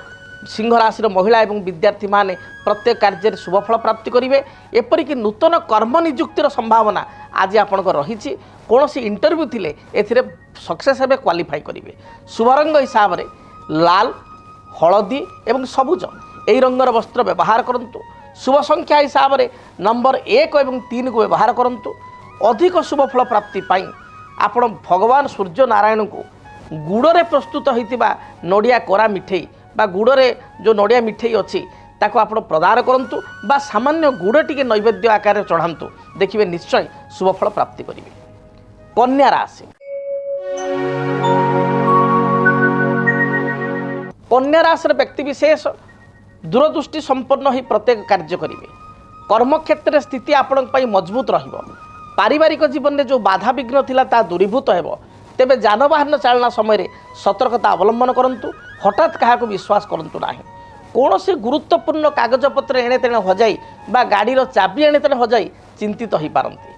ସିଂହ ରାଶିର ମହିଳା ଏବଂ ବିଦ୍ୟାର୍ଥୀମାନେ ପ୍ରତ୍ୟେକ କାର୍ଯ୍ୟରେ ଶୁଭଫଳ ପ୍ରାପ୍ତି କରିବେ। ଏପରିକି ନୂତନ କର୍ମ ନିଯୁକ୍ତିର ସମ୍ଭାବନା ଆଜି ଆପଣଙ୍କ ରହିଛି। କୌଣସି ଇଣ୍ଟରଭ୍ୟୁ ଥିଲେ ଏଥିରେ ସକ୍ସେସ୍ ହେବେ, କ୍ୱାଲିଫାଇ କରିବେ। ଶୁଭ ରଙ୍ଗ ହିସାବରେ ଲାଲ, ହଳଦୀ ଏବଂ ସବୁଜ ଏହି ରଙ୍ଗର ବସ୍ତ୍ର ବ୍ୟବହାର କରନ୍ତୁ। ଶୁଭ ସଂଖ୍ୟା ହିସାବରେ ନମ୍ବର 1 ଏବଂ 3କୁ ବ୍ୟବହାର କରନ୍ତୁ। ଅଧିକ ଶୁଭ ଫଳ ପ୍ରାପ୍ତି ପାଇଁ ଆପଣ ଭଗବାନ ସୂର୍ଯ୍ୟ ନାରାୟଣଙ୍କୁ ଗୁଡ଼ରେ ପ୍ରସ୍ତୁତ ହୋଇଥିବା ନଡ଼ିଆ କୋରା ମିଠେଇ ବା ଗୁଡ଼ରେ ଯେଉଁ ନଡ଼ିଆ ମିଠେଇ ଅଛି ତାକୁ ଆପଣ ପ୍ରଦାନ କରନ୍ତୁ ବା ସାମାନ୍ୟ ଗୁଡ଼ ଟିକେ ନୈବେଦ୍ୟ ଆକାରରେ ଚଢ଼ାନ୍ତୁ। ଦେଖିବେ ନିଶ୍ଚୟ ଶୁଭ ଫଳ ପ୍ରାପ୍ତି କରିବେ। କନ୍ୟା ରାଶି, କନ୍ୟା ରାଶିର ବ୍ୟକ୍ତିବିଶେଷ ଦୂରଦୃଷ୍ଟି ସମ୍ପନ୍ନ ହୋଇ ପ୍ରତ୍ୟେକ କାର୍ଯ୍ୟ କରିବେ। କର୍ମକ୍ଷେତ୍ରରେ ସ୍ଥିତି ଆପଣଙ୍କ ପାଇଁ ମଜବୁତ ରହିବ। ପାରିବାରିକ ଜୀବନରେ ଯେଉଁ ବାଧାବିଘ୍ନ ଥିଲା ତାହା ଦୂରୀଭୂତ ହେବ। ତେବେ ଯାନବାହନ ଚାଳନା ସମୟରେ ସତର୍କତା ଅବଲମ୍ବନ କରନ୍ତୁ। ହଠାତ୍ କାହାକୁ ବିଶ୍ୱାସ କରନ୍ତୁ ନାହିଁ। କୌଣସି ଗୁରୁତ୍ୱପୂର୍ଣ୍ଣ କାଗଜପତ୍ର ଏଣେତେଣେ ହଜାଇ ବା ଗାଡ଼ିର ଚାବି ଏଣେତେଣେ ହଜାଇ ଚିନ୍ତିତ ହୋଇପାରନ୍ତି।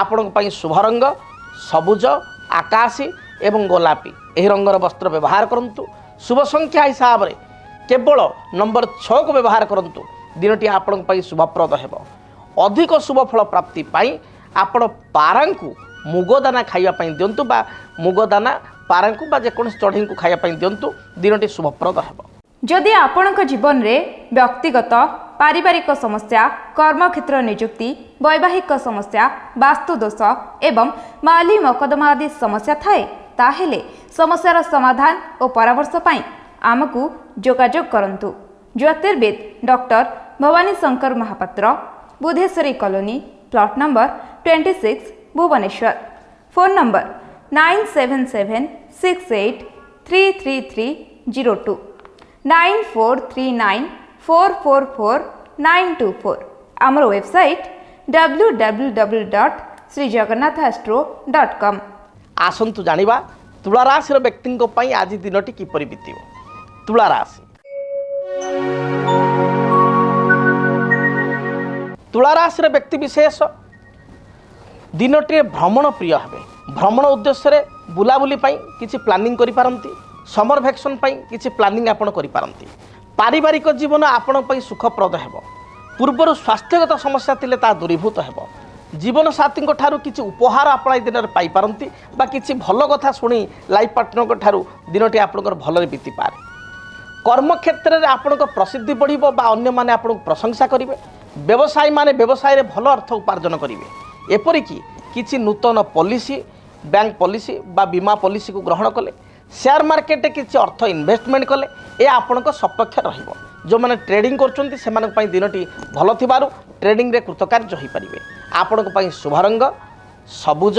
ଆପଣଙ୍କ ପାଇଁ ଶୁଭ ରଙ୍ଗ ସବୁଜ, ଆକାଶୀ ଏବଂ ଗୋଲାପୀ ଏହି ରଙ୍ଗର ବସ୍ତ୍ର ବ୍ୟବହାର କରନ୍ତୁ। ଶୁଭ ସଂଖ୍ୟା ହିସାବରେ କେବଳ ନମ୍ବର 6କୁ ବ୍ୟବହାର କରନ୍ତୁ। ଦିନଟି ଆପଣଙ୍କ ପାଇଁ ଶୁଭପ୍ରଦ ହେବ। ଅଧିକ ଶୁଭ ଫଳ ପ୍ରାପ୍ତି ପାଇଁ ଆପଣ ପାରାଙ୍କୁ ମୁଗ ଦାନା ଖାଇବା ପାଇଁ ଦିଅନ୍ତୁ ବା ମୁଗ ଦାନା ପାରାଙ୍କୁ ବା ଯେକୌଣସି ଚଢ଼େଇଙ୍କୁ ଖାଇବା ପାଇଁ ଦିଅନ୍ତୁ। ଦିନଟି ଶୁଭପ୍ରଦ ହେବ। ଯଦି ଆପଣଙ୍କ ଜୀବନରେ ବ୍ୟକ୍ତିଗତ ପାରିବାରିକ ସମସ୍ୟା, କର୍ମକ୍ଷେତ୍ର ନିଯୁକ୍ତି, ବୈବାହିକ ସମସ୍ୟା, ବାସ୍ତୁଦୋଷ ଏବଂ ମାଲି ମକଦ୍ଦମା ଆଦି ସମସ୍ୟା ଥାଏ, ତାହେଲେ ସମସ୍ୟାର ସମାଧାନ ଓ ପରାମର୍ଶ ପାଇଁ ଆମକୁ ଯୋଗାଯୋଗ କରନ୍ତୁ। ଜ୍ୟୋତିର୍ବିଦ doctor Bhabani Shankar Mahapatra, Budheswari colony, plot number 26, Bhubaneswar. Phone number 9776833302 9439444924। ଆମର ୱେବସାଇଟ୍ www.srijagannathastro.com। ଆସନ୍ତୁ ଜାଣିବା ତୁଳା ରାଶିର ବ୍ୟକ୍ତିଙ୍କ ପାଇଁ ଆଜି ଦିନଟି କିପରି ବିତିବ। ତୁଳା ରାଶି। ତୁଳା ରାଶିର ବ୍ୟକ୍ତି ବିଶେଷ ଦିନଟିରେ ଭ୍ରମଣ ପ୍ରିୟ ହେବେ। ଭ୍ରମଣ ଉଦ୍ଦେଶ୍ୟରେ ବୁଲାବୁଲି ପାଇଁ କିଛି ପ୍ଲାନିଂ କରିପାରନ୍ତି। ସମର ଭ୍ୟାକେସନ୍ ପାଇଁ କିଛି ପ୍ଲାନିଂ ଆପଣ କରିପାରନ୍ତି। ପାରିବାରିକ ଜୀବନ ଆପଣଙ୍କ ପାଇଁ ସୁଖପ୍ରଦ ହେବ। ପୂର୍ବରୁ ସ୍ୱାସ୍ଥ୍ୟଗତ ସମସ୍ୟା ଥିଲେ ତାହା ଦୂରୀଭୂତ ହେବ। ଜୀବନସାଥୀଙ୍କ ଠାରୁ କିଛି ଉପହାର ଆପଣ ଏ ଦିନରେ ପାଇପାରନ୍ତି ବା କିଛି ଭଲ କଥା ଶୁଣି ଲାଇଫ୍ ପାର୍ଟନରଙ୍କ ଠାରୁ ଦିନଟି ଆପଣଙ୍କର ଭଲରେ ବିତିପାରେ। କର୍ମକ୍ଷେତ୍ରରେ ଆପଣଙ୍କ ପ୍ରସିଦ୍ଧି ବଢ଼ିବ ବା ଅନ୍ୟମାନେ ଆପଣଙ୍କୁ ପ୍ରଶଂସା କରିବେ। ବ୍ୟବସାୟୀମାନେ ବ୍ୟବସାୟରେ ଭଲ ଅର୍ଥ ଉପାର୍ଜନ କରିବେ। ଏପରିକି କିଛି ନୂତନ ପଲିସି, ବ୍ୟାଙ୍କ ପଲିସି ବା ବୀମା ପଲିସିକୁ ଗ୍ରହଣ କଲେ, ସେୟାର ମାର୍କେଟରେ କିଛି ଅର୍ଥ ଇନଭେଷ୍ଟମେଣ୍ଟ କଲେ, ଏ ଆପଣଙ୍କ ସପକ୍ଷ ରହିବ। ଯେଉଁମାନେ ଟ୍ରେଡ଼ିଂ କରୁଛନ୍ତି ସେମାନଙ୍କ ପାଇଁ ଦିନଟି ଭଲ ଥିବାରୁ ଟ୍ରେଡ଼ିଂରେ କୃତକାର୍ଯ୍ୟ ହୋଇପାରିବେ। ଆପଣଙ୍କ ପାଇଁ ଶୁଭ ରଙ୍ଗ ସବୁଜ,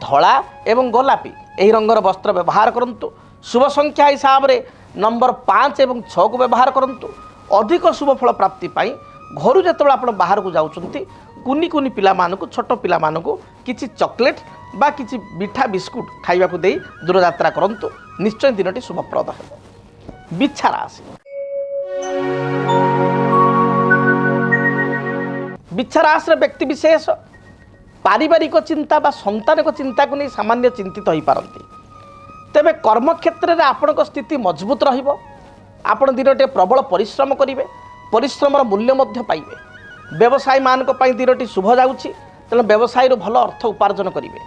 ଧଳା ଏବଂ ଗୋଲାପୀ ଏହି ରଙ୍ଗର ବସ୍ତ୍ର ବ୍ୟବହାର କରନ୍ତୁ। ଶୁଭ ସଂଖ୍ୟା ହିସାବରେ ନମ୍ବର 5 ଏବଂ 6କୁ ବ୍ୟବହାର କରନ୍ତୁ। ଅଧିକ ଶୁଭ ଫଳ ପ୍ରାପ୍ତି ପାଇଁ ଘରୁ ଯେତେବେଳେ ଆପଣ ବାହାରକୁ ଯାଉଛନ୍ତି କୁନି କୁନି ପିଲାମାନଙ୍କୁ, ଛୋଟ ପିଲାମାନଙ୍କୁ କିଛି ଚକୋଲେଟ୍ ବା କିଛି ମିଠା ବିସ୍କୁଟ ଖାଇବାକୁ ଦେଇ ଦୂରଯାତ୍ରା କରନ୍ତୁ। ନିଶ୍ଚୟ ଦିନଟି ଶୁଭପ୍ରଦ ହେବ। ବିଛା ରାଶି। ବିଛା ରାଶିର ବ୍ୟକ୍ତି ବିଶେଷ ପାରିବାରିକ ଚିନ୍ତା ବା ସନ୍ତାନଙ୍କ ଚିନ୍ତାକୁ ନେଇ ସାମାନ୍ୟ ଚିନ୍ତିତ ହୋଇପାରନ୍ତି। ତେବେ କର୍ମକ୍ଷେତ୍ରରେ ଆପଣଙ୍କ ସ୍ଥିତି ମଜବୁତ ରହିବ। ଆପଣ ଦିନଟିରେ ପ୍ରବଳ ପରିଶ୍ରମ କରିବେ, ପରିଶ୍ରମର ମୂଲ୍ୟ ମଧ୍ୟ ପାଇବେ। ବ୍ୟବସାୟୀମାନଙ୍କ ପାଇଁ ଦିନଟି ଶୁଭ ଯାଉଛି, ତେଣୁ ବ୍ୟବସାୟୀରୁ ଭଲ ଅର୍ଥ ଉପାର୍ଜନ କରିବେ।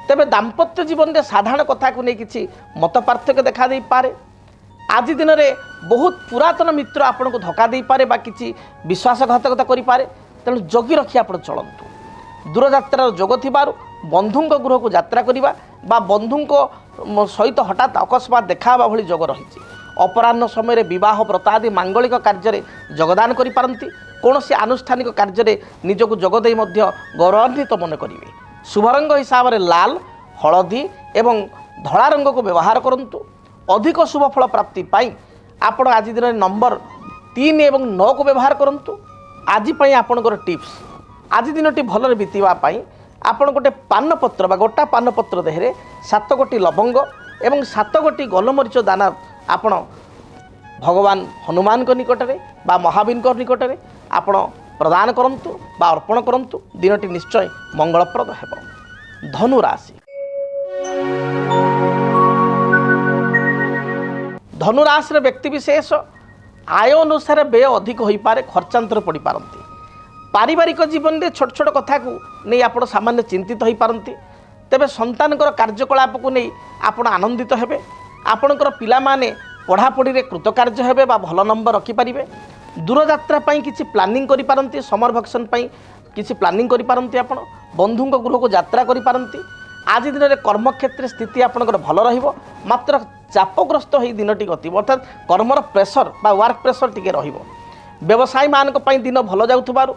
ତେବେ ଦାମ୍ପତ୍ୟ ଜୀବନରେ ସାଧାରଣ କଥାକୁ ନେଇ କିଛି ମତ ପାର୍ଥକ୍ୟ ଦେଖାଦେଇପାରେ। ଆଜି ଦିନରେ ବହୁତ ପୁରାତନ ମିତ୍ର ଆପଣଙ୍କୁ ଧୋକା ଦେଇପାରେ ବା କିଛି ବିଶ୍ୱାସଘାତକତା କରିପାରେ, ତେଣୁ ଜଗି ରଖି ଆପଣ ଚଳନ୍ତୁ। ଦୂରଯାତ୍ରାର ଯୋଗ ଥିବାରୁ ବନ୍ଧୁଙ୍କ ଗୃହକୁ ଯାତ୍ରା କରିବା ବା ବନ୍ଧୁଙ୍କ ସହିତ ହଠାତ୍ ଅକସ୍ମାତ୍ ଦେଖା ହେବା ଭଳି ଯୋଗ ରହିଛି। ଅପରାହ୍ନ ସମୟରେ ବିବାହ ବ୍ରତ ଆଦି ମାଙ୍ଗଳିକ କାର୍ଯ୍ୟରେ ଯୋଗଦାନ କରିପାରନ୍ତି। କୌଣସି ଆନୁଷ୍ଠାନିକ କାର୍ଯ୍ୟରେ ନିଜକୁ ଯୋଗ ଦେଇ ମଧ୍ୟ ଗୌରବାନ୍ୱିତ ମନେ କରିବେ। ଶୁଭ ରଙ୍ଗ ହିସାବରେ ଲାଲ, ହଳଦୀ ଏବଂ ଧଳା ରଙ୍ଗକୁ ବ୍ୟବହାର କରନ୍ତୁ। ଅଧିକ ଶୁଭ ଫଳ ପ୍ରାପ୍ତି ପାଇଁ ଆପଣ ଆଜି ଦିନରେ ନମ୍ବର 3 ଏବଂ 9କୁ ବ୍ୟବହାର କରନ୍ତୁ। ଆଜି ପାଇଁ ଆପଣଙ୍କର ଟିପ୍ସ, ଆଜି ଦିନଟି ଭଲରେ ବିତିବା ପାଇଁ ଆପଣ ଗୋଟେ ପାନପତ୍ର ବା ଗୋଟା ପାନପତ୍ର ଦେହରେ 7 ଗୋଟି ଲବଙ୍ଗ ଏବଂ 7 ଗୋଟି ଗୋଲମରିଚ ଦାନା ଆପଣ ଭଗବାନ ହନୁମାନଙ୍କ ନିକଟରେ ବା ମହାବୀରଙ୍କ ନିକଟରେ ଆପଣ ପ୍ରଦାନ କରନ୍ତୁ ବା ଅର୍ପଣ କରନ୍ତୁ। ଦିନଟି ନିଶ୍ଚୟ ମଙ୍ଗଳପ୍ରଦ ହେବ। ଧନୁ ରାଶି। ଧନୁ ରାଶିର ବ୍ୟକ୍ତି ବିଶେଷ ଆୟ ଅନୁସାରେ ବ୍ୟୟ ଅଧିକ ହୋଇପାରେ, ଖର୍ଚ୍ଚାନ୍ତର ପଡ଼ିପାରନ୍ତି। ପାରିବାରିକ ଜୀବନରେ ଛୋଟ ଛୋଟ କଥାକୁ ନେଇ ଆପଣ ସାମାନ୍ୟ ଚିନ୍ତିତ ହୋଇପାରନ୍ତି। ତେବେ ସନ୍ତାନଙ୍କର କାର୍ଯ୍ୟକଳାପକୁ ନେଇ ଆପଣ ଆନନ୍ଦିତ ହେବେ। ଆପଣଙ୍କର ପିଲାମାନେ ପଢ଼ାପଢ଼ିରେ କୃତକାର୍ଯ୍ୟ ହେବେ ବା ଭଲ ନମ୍ବର ରଖିପାରିବେ। ଦୂରଯାତ୍ରା ପାଇଁ କିଛି ପ୍ଲାନିଂ କରିପାରନ୍ତି। ସମର ଭ୍ୟାକେସନ୍ ପାଇଁ କିଛି ପ୍ଲାନିଂ କରିପାରନ୍ତି। ଆପଣ ବନ୍ଧୁଙ୍କ ଗୃହକୁ ଯାତ୍ରା କରିପାରନ୍ତି। ଆଜି ଦିନରେ କର୍ମକ୍ଷେତ୍ରରେ ସ୍ଥିତି ଆପଣଙ୍କର ଭଲ ରହିବ, ମାତ୍ର ଚାପଗ୍ରସ୍ତ ହୋଇ ଦିନଟି ଗତିବ, ଅର୍ଥାତ୍ କର୍ମର ପ୍ରେସର ବା ୱାର୍କ ପ୍ରେସର ଟିକେ ରହିବ। ବ୍ୟବସାୟୀମାନଙ୍କ ପାଇଁ ଦିନ ଭଲ ଯାଉଥିବାରୁ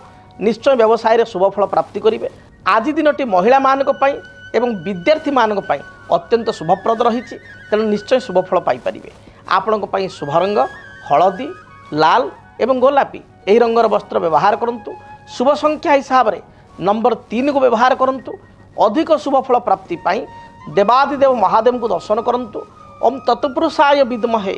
ନିଶ୍ଚୟ ବ୍ୟବସାୟରେ ଶୁଭଫଳ ପ୍ରାପ୍ତି କରିବେ। ଆଜି ଦିନଟି ମହିଳାମାନଙ୍କ ପାଇଁ ଏବଂ ବିଦ୍ୟାର୍ଥୀମାନଙ୍କ ପାଇଁ ଅତ୍ୟନ୍ତ ଶୁଭପ୍ରଦ ରହିଛି, ତେଣୁ ନିଶ୍ଚୟ ଶୁଭଫଳ ପାଇପାରିବେ। ଆପଣଙ୍କ ପାଇଁ ଶୁଭ ରଙ୍ଗ ହଳଦୀ, ଲାଲ ଏବଂ ଗୋଲାପୀ ଏହି ରଙ୍ଗର ବସ୍ତ୍ର ବ୍ୟବହାର କରନ୍ତୁ। ଶୁଭ ସଂଖ୍ୟା ହିସାବରେ ନମ୍ବର 3କୁ ବ୍ୟବହାର କରନ୍ତୁ। ଅଧିକ ଶୁଭଫଳ ପ୍ରାପ୍ତି ପାଇଁ ଦେବାଦିଦେବ ମହାଦେବଙ୍କୁ ଦର୍ଶନ କରନ୍ତୁ। ଓମ୍ ତତ୍ପୁରୁଷାୟ ବିଦ୍ମହେ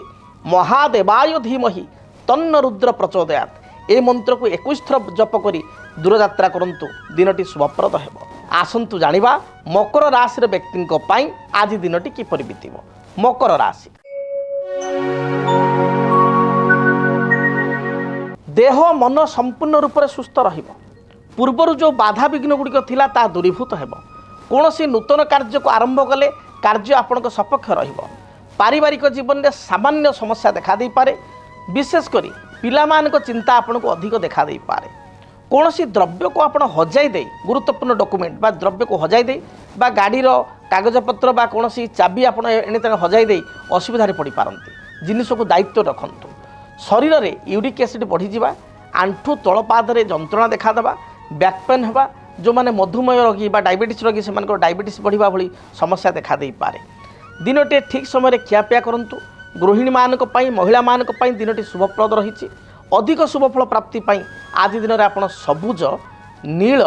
ମହାଦେବାୟ ଧୀମହି ତନ୍ନ ରୁଦ୍ର ପ୍ରଚୋଦୟାତ୍ এই মন্ত্রକୁ 21 ଥର ଜପ କରି ଦୂରଯାତ୍ରା କରନ୍ତୁ। ଦିନଟି ଶୁଭପ୍ରଦ ହେବ। ଆସନ୍ତୁ ଜାଣିବା ମକର ରାଶିର ବ୍ୟକ୍ତିଙ୍କ ପାଇଁ ଆଜି ଦିନଟି କିପରି ବିତିବ। ମକର ରାଶି। ଦେହ ମନ ସମ୍ପୂର୍ଣ୍ଣ ରୂପରେ ସୁସ୍ଥ ରହିବ। ପୂର୍ବରୁ ଯେଉଁ ବାଧାବିଘ୍ନ ଗୁଡ଼ିକ ଥିଲା ତାହା ଦୂରୀଭୂତ ହେବ। କୌଣସି ନୂତନ କାର୍ଯ୍ୟକୁ ଆରମ୍ଭ କଲେ କାର୍ଯ୍ୟ ଆପଣଙ୍କ ସପକ୍ଷ ରହିବ। ପାରିବାରିକ ଜୀବନରେ ସାମାନ୍ୟ ସମସ୍ୟା ଦେଖାଦେଇପାରେ। ବିଶେଷ କରି ପିଲାମାନଙ୍କ ଚିନ୍ତା ଆପଣଙ୍କୁ ଅଧିକ ଦେଖାଦେଇପାରେ। କୌଣସି ଦ୍ରବ୍ୟକୁ ଆପଣ ହଜାଇ ଦେଇ, ଗୁରୁତ୍ୱପୂର୍ଣ୍ଣ ଡକୁମେଣ୍ଟ ବା ଦ୍ରବ୍ୟକୁ ହଜାଇ ଦେଇ ବା ଗାଡ଼ିର କାଗଜପତ୍ର ବା କୌଣସି ଚାବି ଆପଣ ଏଣେତେଣେ ହଜାଇ ଦେଇ ଅସୁବିଧାରେ ପଡ଼ିପାରନ୍ତି। ଜିନିଷକୁ ଦାୟିତ୍ୱ ରଖନ୍ତୁ। ଶରୀରରେ ୟୁରିକ୍ ଏସିଡ୍ ବଢ଼ିଯିବା, ଆଣ୍ଠୁ ତଳପାଦରେ ଯନ୍ତ୍ରଣା ଦେଖାଦେବା, ବ୍ୟାକ୍ ପେନ୍ ହେବା, ଯେଉଁମାନେ ମଧୁମେହ ରୋଗୀ ବା ଡାଇବେଟିସ୍ ରୋଗୀ ସେମାନଙ୍କର ଡାଇବେଟିସ୍ ବଢ଼ିବା ଭଳି ସମସ୍ୟା ଦେଖାଦେଇପାରେ। ଦିନଟିଏ ଠିକ୍ ସମୟରେ ଖିଆପିଆ କରନ୍ତୁ। ଗୃହିଣୀମାନଙ୍କ ପାଇଁ, ମହିଳାମାନଙ୍କ ପାଇଁ ଦିନଟି ଶୁଭପ୍ରଦ ରହିଛି। ଅଧିକ ଶୁଭଫଳ ପ୍ରାପ୍ତି ପାଇଁ ଆଜି ଦିନରେ ଆପଣ ସବୁଜ नील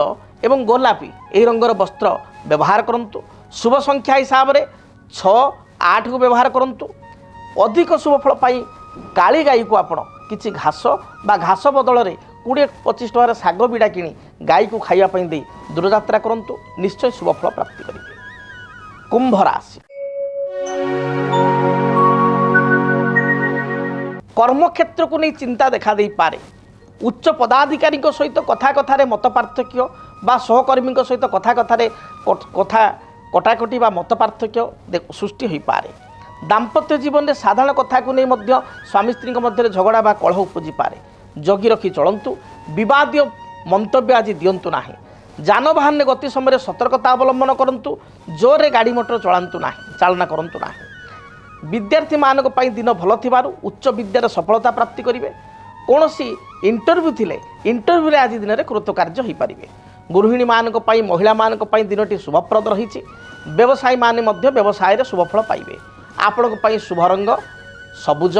एवं गोलापी यही रंगर वस्त्र व्यवहार करंतु। शुभ संख्या हिसाब से 6-8 को व्यवहार करंतु। अधिक शुभ फल पाई काली गाई को आपण किछि घास बा घास बदल में 20-25 टकर शाग बिड़ा किणी गाई को खाइबा दे दूरयात्रा करंतु। निश्चय शुभ फल प्राप्ति करेंगे। कुंभ राशि कर्मक्षेत्र को नहीं चिंता देखा दे पारे। उच्च पदाधिकारी सहित कथा कथार मत पार्थक्य बा सहकर्मी सहित कथा कथार कथा कटाकटी बा मत पार्थक्य सृष्टि हो पारे। दाम्पत्य जीवन में साधारण कथा को नहीं स्वामी स्त्री मध्य झगड़ा बा कलह उपजी पारे। जगी रखी चलतु। विवादीय मंतव्य आज दिंतु ना। जानवाहन गति समय सतर्कता अवलंबन करंतु। जोर गाड़ी मोटर चलांतु ना, चालना करंतु ना। विद्यार्थी मानक पई दिन भल थिबारु उच्च विद्यार सफलता प्राप्ति करिवे। कोनोसी इंटरव्यू थिले इंटरव्यू आज दिन में कृतकार्य हो पारे। गृहिणी मानक पई महिला मानक पई दिनटी शुभप्रद रही। व्यवसायी माने मध्य व्यवसाय रे शुभफल पाइबे। आपनको पई शुभ रंग सबुज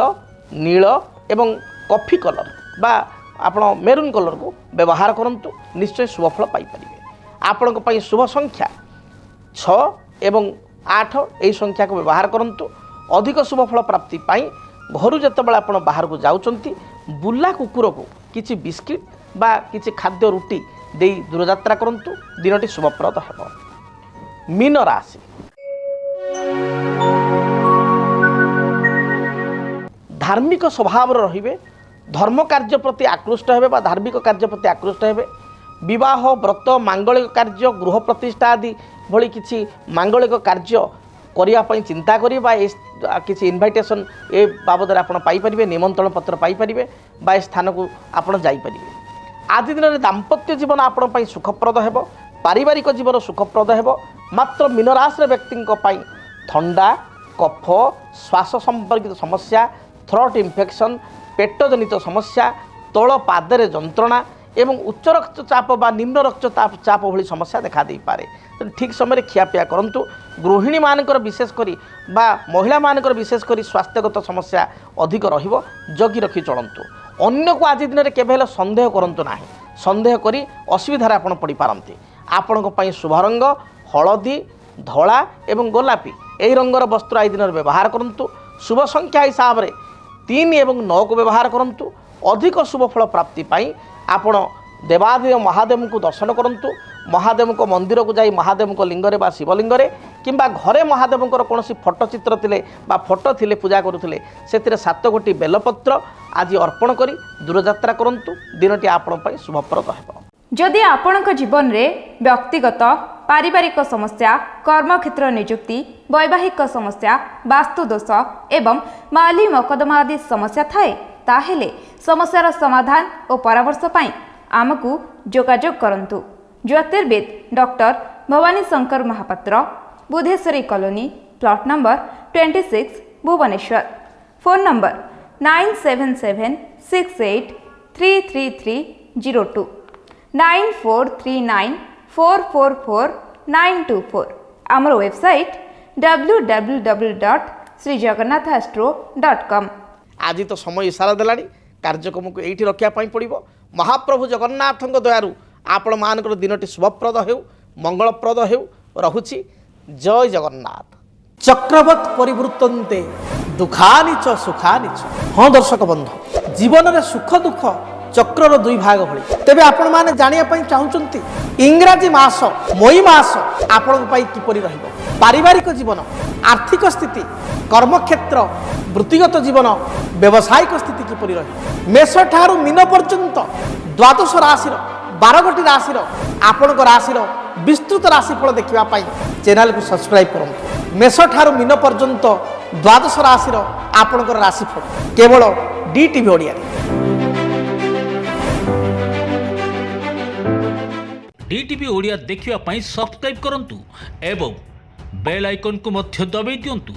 नील एवं कॉफी कलर बा आपण मेरून कलर को व्यवहार करंतु। निश्चय शुभफल पाई परिबे। आपनको पई शुभ संख्या 6 एवं 8 यही संख्या को व्यवहार करंतु। अधिक शुभफल प्राप्ति पाई घर जितेबाला आप बाहर को जाउचंती बुला कुकुर को किछि बिस्किट बा किछि खाद्य रुटी दे दूरयात्रा करंतु। दिनटी शुभप्रद हेबो। मीन राशि धार्मिक स्वभाव रहिबे। धर्म कार्य प्रति आकृष्ट हेबे बा धार्मिक कार्य प्रति आकृष्ट हेबे। विवाह व्रत मांगलिक कार्य गृह प्रतिष्ठा आदि भली किछि मांगलिक कार्य करिया पई चिंता करिबा। किसी इनभाइटेशन ए बाबद आप पाइपर निमंत्रण पत्र पाइपर बा स्थान को आप जापर। आज दिन में दाम्पत्य जीवन आपण सुखप्रद हेबो। पारिवारिक जीवन सुखप्रद हेबो। मात्र मीन राशि व्यक्ति थंडा कफ श्वास संपर्कित समस्या थ्रोट इन्फेक्शन पेट जनित समस्या तल पादरे जंत्रणा एवं उच्च रक्तचाप बा निम्न रक्तचाप भली समस्या देखा दे पारे। ठीक समय खियापिया करंतु। गृहिणी मानकर विशेषकर बा महिला मानकर विशेषकर स्वास्थ्यगत समस्या अधिक रहिबो। जगी रखी चलंतु। अन्य को आज दिन में केवल संदेह करंतु नाही। संदेह करी असुविधार आपण पड़ी पारंती। आपण पई शुभ रंग हलदी धला एवं गोलापी यही रंगर वस्त्र आज दिन व्यवहार करंतु। शुभ संख्या हिसाब से 3 एवं 9 को व्यवहार करंतु। अधिक शुभ फल प्राप्ति पाई आपण देवादेव महादेव को दर्शन करंतु। महादेव को मंदिर को जाई महादेव को लिंगरे बा शिवलिंगरे किंबा घरे महादेव कौन फोटो चित्र थिले बा फोटो थिले पूजा करुथिले से 7 गोटी बेलपत्र आज अर्पण करी दूरयात्रा करंतु। दिनटी आपण पई शुभप्रद हेबो। जदि आपणक जीवन रे व्यक्तिगत पारिवारिक समस्या कर्मक्षेत्र नियुक्ति वैवाहिक समस्या वास्तु दोष एवं माली मकदमा आदि समस्या थाए ताहेले समस्यार समाधान और परामर्श पाई आमकु जोगाजोग करंतु। ज्योतिर्विद doctor Bhabani Shankar Mahapatra Budheswari colony plot number 26 Bhubaneswar. Phone number 9776833302 9439444924। आमर वेबसाइट www.srijagannathastro.com। आज तो समय इशारा देलानी कार्यक्रम को एठी रखिया पई पड़िबो। महाप्रभु जगन्नाथଙ୍କ दयारु आपण मानकर दिनटी शुभप्रद हेउ मंगलप्रद हेउ रहुछि। जय जगन्नाथ। चक्रवत परिवृतन्ते दुखानि च सुखानि च। हाँ दर्शक बंधु जीवन में सुख दुख चक्रर 2 भाग भली। तेबे आपण माने जानिया पई चाहुचंती इंग्राजी मास मई मास आपण पई किपरि रहिबो। पारिवारिक जीवन आर्थिक स्थिति कर्मक्षेत्र वृत्तिगत जीवन व्यावसायिक स्थिति किपरि रही। मेष ठारू मीन पर्यंत द्वादश राशि 12 गोटी राशि आपण राशि विस्तृत राशिफल देखा चैनल को सब्सक्राइब करूँ। मेष ठारू मीन पर्यंत द्वादश राशि आपण राशिफल केवल DTV ओडिया। DTV ओडिया देखिवा पई सब्सक्राइब करंतु एवं बेल आइकन को मध्य दबाई दियंतु।